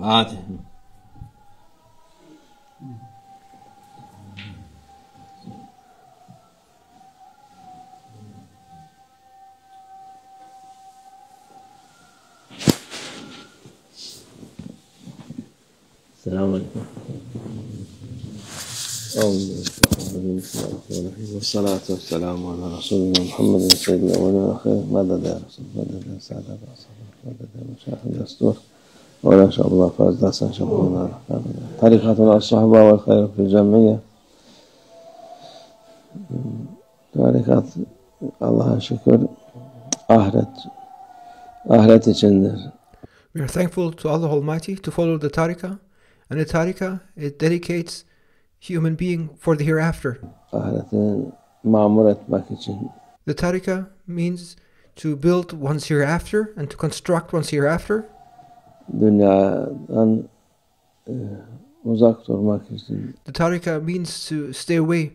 Hadi. Selamun Aleyküm. Vessalatu vesselamu ala Resulina Muhammedin seyyidina ve ala khayr. Madad ya Resul. Madad ya Sa'd ya Rasul. Madad ya Meşâhid Destur. Ve la şallah fazla sen şabbuna. Tarikatun as-sahaba vel hayr fil cemiyye. Tarikat Allah'a şükür ahiret içindir. We are thankful to Allah Almighty to follow the tariqah, and the tariqah, it dedicates human being for the hereafter. Ahireti mamur etmek için. The tariqah means to build one's hereafter and to construct one's hereafter. Dünyadan uzak durmak için. The tariqah means to stay away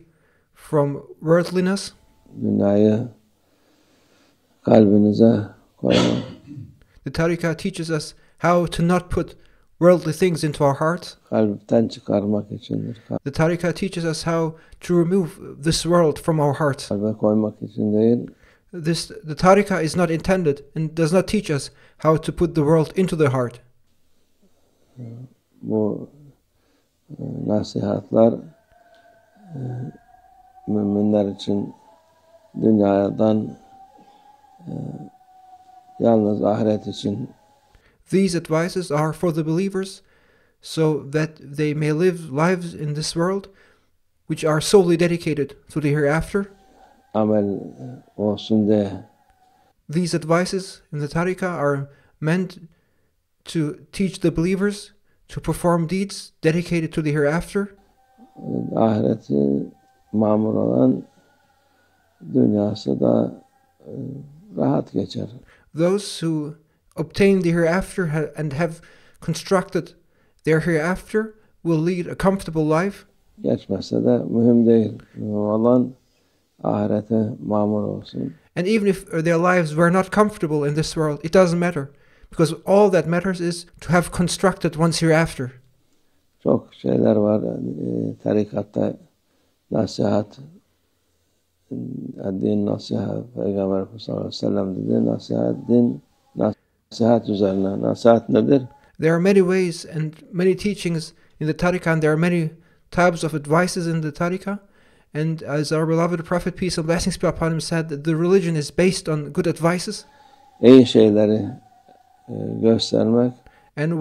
from worldliness. Dünyayı kalbinize koymak. The tariqah teaches us how to not put worldly things into our hearts. Kalpten çıkarmak içindir. The tariqah teaches us how to remove this world from our hearts. Kalbe koymak için değil. The tariqah is not intended and does not teach us how to put the world into the heart. Bu nasihatler müminler için dünyadan yalnız ahiret için. These advices are for the believers so that they may live lives in this world which are solely dedicated to the hereafter. Amel olsun diye. These advices in the tariqah are meant to teach the believers to perform deeds dedicated to the hereafter. Ahireti mamur olan dünyası da rahat geçer. Those who obtain the hereafter and have constructed their hereafter will lead a comfortable life. Geçmese de mühim değil. Mühim olan ahirete mamur olsun. And even if their lives were not comfortable in this world, it doesn't matter. Because all that matters is to have constructed one's hereafter. Çok şeyler var. Tarikatta nasihat, din nasihat, Peygamber sallallahu aleyhi ve sellem dedi, nasihat, din nasihat üzerine. Nasihat nedir? There are many ways and many teachings in the tariqah, and there are many types of advices in the tariqah. And as our beloved Prophet, peace and blessings be upon him, said, that the religion is based on good advices. İyi şeyleri göstermek. And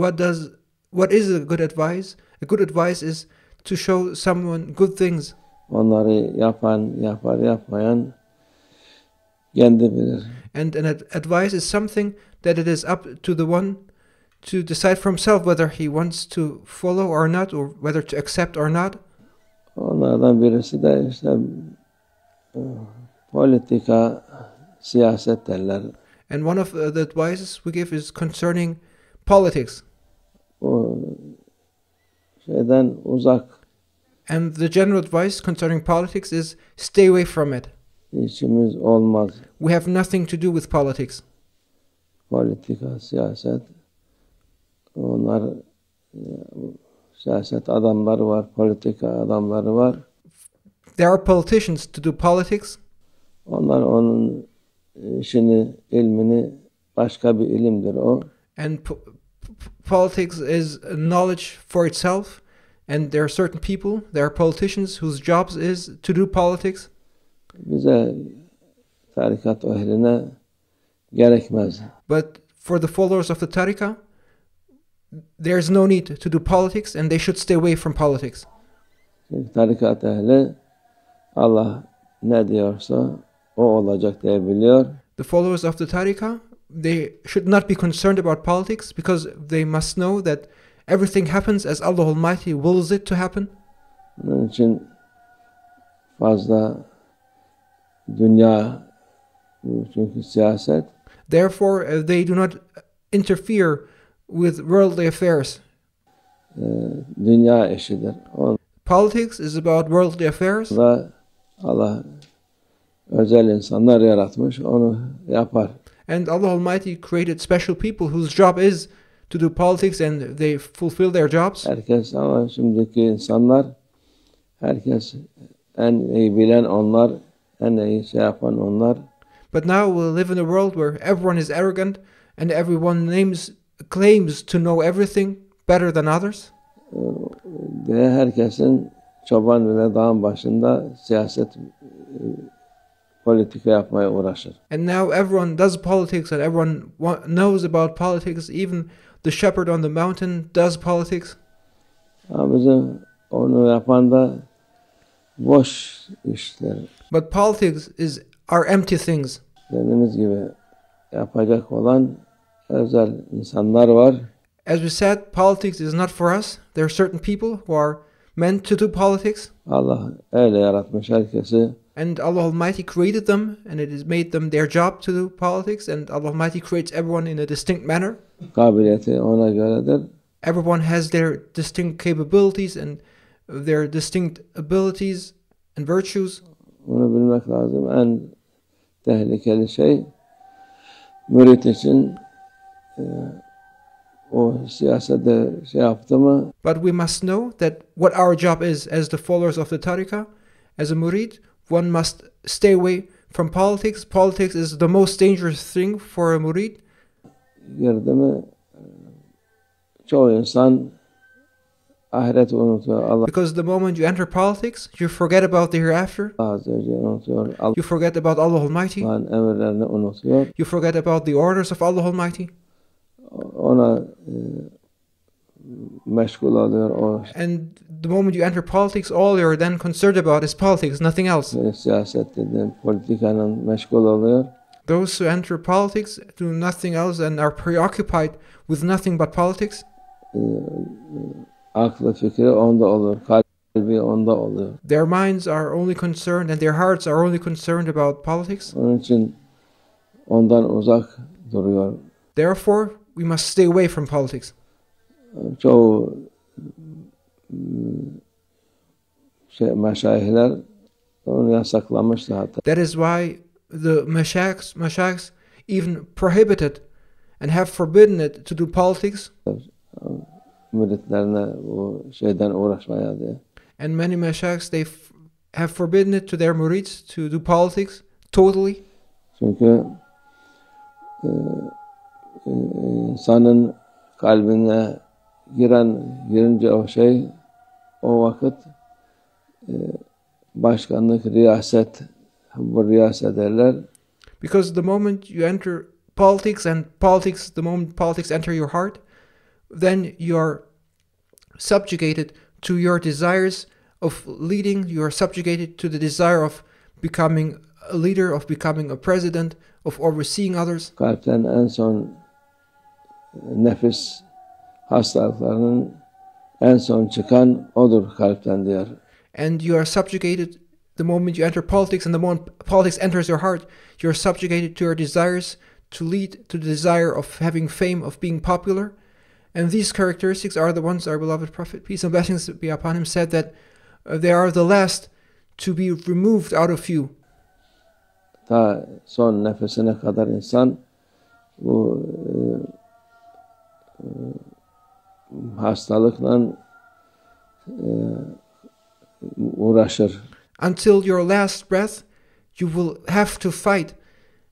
what is a good advice? A good advice is to show someone good things. Onları yapmayan kendi bilir. And an advice is something that it is up to the one to decide for himself whether he wants to follow or not, or whether to accept or not. Onlardan birisi de işte politika, siyaset derler. And one of the advices we give is concerning politics. O şeyden uzak. And the general advice concerning politics is stay away from it. İşimiz olmaz. We have nothing to do with politics. Politika, siyaset. Onlar siyaset adamları var, politika adamları var. There are politicians to do politics. Onlar onun işini, ilmini başka bir ilimdir o. And politics is knowledge for itself. And there are certain people, there are politicians whose jobs is to do politics. Bize tarikat ehline gerekmez. But for the followers of the tariqah, there's no need to do politics, and they should stay away from politics. Çünkü tarikat ehli Allah ne diyorsa o olacak diye biliyor. The followers of the tariqah, they should not be concerned about politics because they must know that everything happens as Allah Almighty wills it to happen. Onun için fazla dünya, çünkü siyaset. Therefore, they do not interfere with worldly affairs. Dünya işidir. Politics is about worldly affairs. Allah özel insanlar yaratmış, onu yapar. And Allah Almighty created special people whose job is to do politics and they fulfill their jobs. Herkes ama şimdiki insanlar, herkes en iyi bilen onlar, en iyi şey yapan onlar. But now we live in a world where everyone is arrogant and everyone claims to know everything better than others. Ve herkesin çoban bile dağın başında siyaset, politika yapmaya uğraşır. And now everyone does politics and everyone knows about politics. Even the shepherd on the mountain does politics. Ama bizim onu yapan da boş işler. But politics are empty things. Dediğimiz gibi yapacak olan özel insanlar var. As we said, politics is not for us. There are certain people who are meant to do politics. Allah öyle yaratmış herkesi. And Allah Almighty created them, and it has made them their job to do politics, and Allah Almighty creates everyone in a distinct manner. Kabiliyeti ona göredir. Everyone has their distinct capabilities and their distinct abilities and virtues. Bunu bilmek lazım. En tehlikeli şey mürit için o siyasete şey yaptı mı? But we must know that what our job is as the followers of the tariqah, as a murid, one must stay away from politics. Politics is the most dangerous thing for a murid. Girdi mi çoğu insan ahireti unutuyor. Allah Because the moment you enter politics, you forget about the hereafter. Azze ve Celle unutuyor. You forget about Allah Almighty. Allah'ın emirlerini unutuyor. You forget about the orders of Allah Almighty. Ona meşgul oluyor. And the moment you enter politics, all you're then concerned about is politics, nothing else. Siyaset dediğim politikanın meşgul oluyor. Those who enter politics do nothing else and are preoccupied with nothing but politics. Aklı fikri onda olur. Kalbi onda oluyor. Their minds are only concerned and their hearts are only concerned about politics. Onun için ondan uzak duruyor. Therefore, we must stay away from politics. Çoğu meşayihler onu yasaklamıştı hatta. That is why the mashaykhs even prohibited and have forbidden it to do politics. Müritlerine bu şeyden uğraşmaya diye. And many mashaykhs, they have forbidden it to their murids to do politics totally. Çünkü insanın kalbine girince o vakit başkanlık, riyaset, bu riyaset ederler. Because the moment you enter politics and the moment politics enter your heart, then you are subjugated to your desires of leading. You are subjugated to the desire of becoming a leader, of becoming a president, of overseeing others. Kalpten en son nefis hastalıklarının en son çıkan odur kalpten diyor. And you are subjugated the moment you enter politics, and the moment politics enters your heart, you are subjugated to your desires to lead, to the desire of having fame, of being popular. And these characteristics are the ones our beloved Prophet, peace and blessings be upon him, said that they are the last to be removed out of you. Ta son nefesine kadar insan bu hastalıkla uğraşır. Until your last breath, you will have to fight,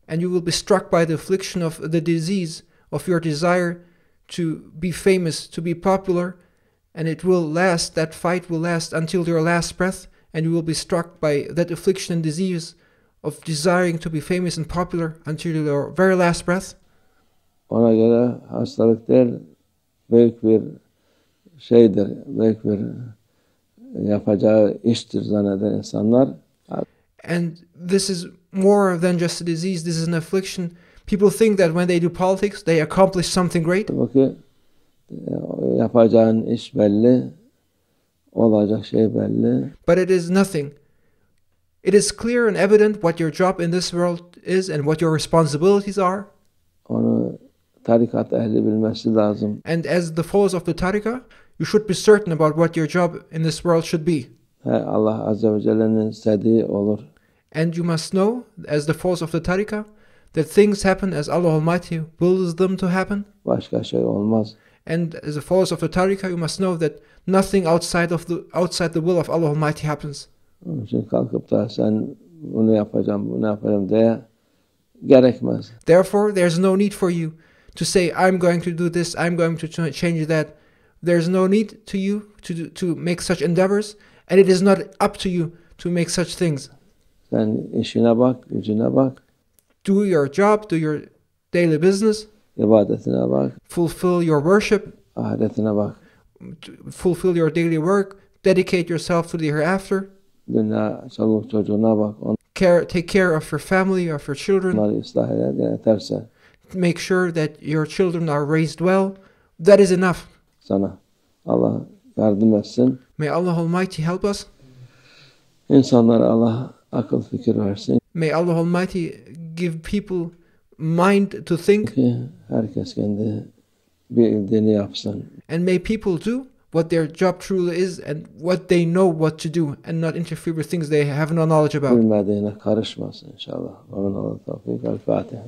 and you will be struck by the affliction of the disease of your desire to be famous, to be popular, and it will last, that fight will last until your last breath, and you will be struck by that affliction and disease of desiring to be famous and popular until your very last breath. Ona göre hastalık değil, büyük bir şeydir, büyük bir yapacağı iştir zanneder insanlar. And this is more than just a disease, this is an affliction. People think that when they do politics, they accomplish something great. Bakın yapacağın iş belli, olacak şey belli. But it is nothing. It is clear and evident what your job in this world is and what your responsibilities are. Onu tarikat ehli bilmesi lazım. And as the followers of the tariqah, you should be certain about what your job in this world should be. Allah Azze ve Celle'nin istediği olur. And you must know, as the followers of the tariqah, that things happen as Allah Almighty wills them to happen. Başka şey olmaz. And as a followers of the tariqah, you must know that nothing outside the will of Allah Almighty happens. Onun için kalkıp da sen bunu yapacağım diye gerekmez. Therefore, there's no need for you to say, I'm going to do this, I'm going to change that. There's no need to you to make such endeavors, and it is not up to you to make such things. Sen işine bak, gücüne bak, Do your job, do your daily business, ibadetine bak, fulfill your worship, ahiretine bak. fulfill your daily work, dedicate yourself to the hereafter, Dünya çoluk çocuğuna bak, take care of your family, of your children, onları ıslah eder, yeterse make sure that your children are raised well. That is enough. sana. Allah yardım etsin. May Allah Almighty help us. İnsanlara Allah akıl fikir versin May Allah Almighty give people mind to think, ki herkes kendi bildiğini yapsın. and may people do what their job truly is and what they know what to do, and not interfere with things they have no knowledge about. Bilmediğine karışmasın inşallah. Amin. Allah tevfik. El Fatiha.